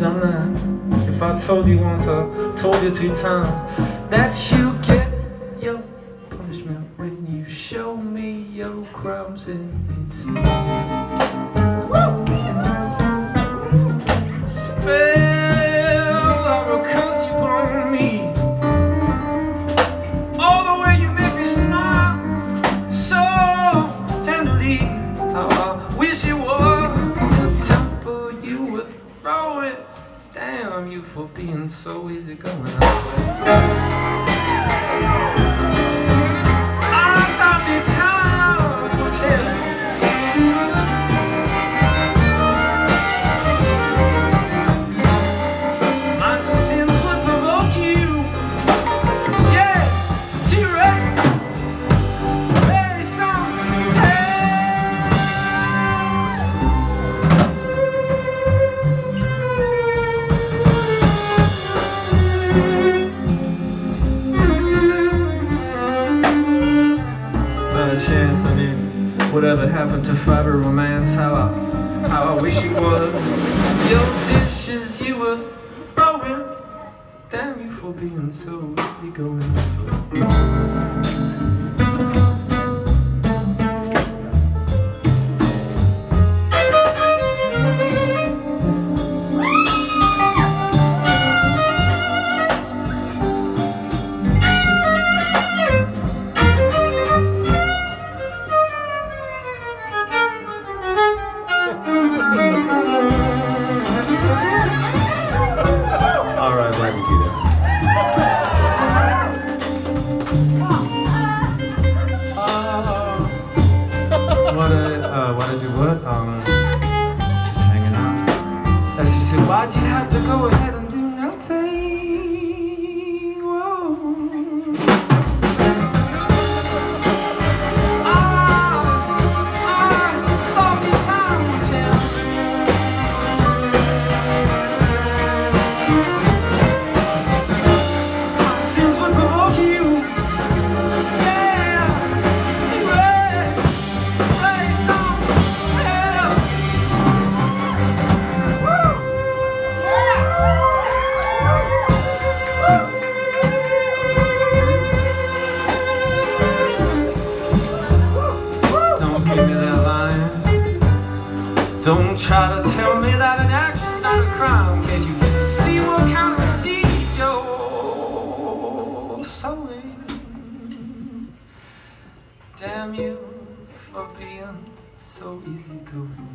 done that. If I told you once, I told you 3 times that you get your punishment when you show me your crumbs, and it's me. Spell or a curse you put on me. All the way you make me smile so tenderly. How I wish it was the temper you were throwing. Damn you for being so easygoing, I swear. I thought the time would tell. My sins would provoke you, yeah, to raise some chance. I mean, whatever happened to fiber romance? How I wish it was your dishes you were throwing. Damn you for being so easygoing, I swear. Alright, why'd you do that? Why'd I do what? Just hanging out. And she said, why'd you have to go ahead and do nothing? Whoa. I thought the time would tell. Don't give me that line. Don't try to tell me that an action's not a crime. Can't you see what kind of seeds you're sowing? Damn you for being so easygoing.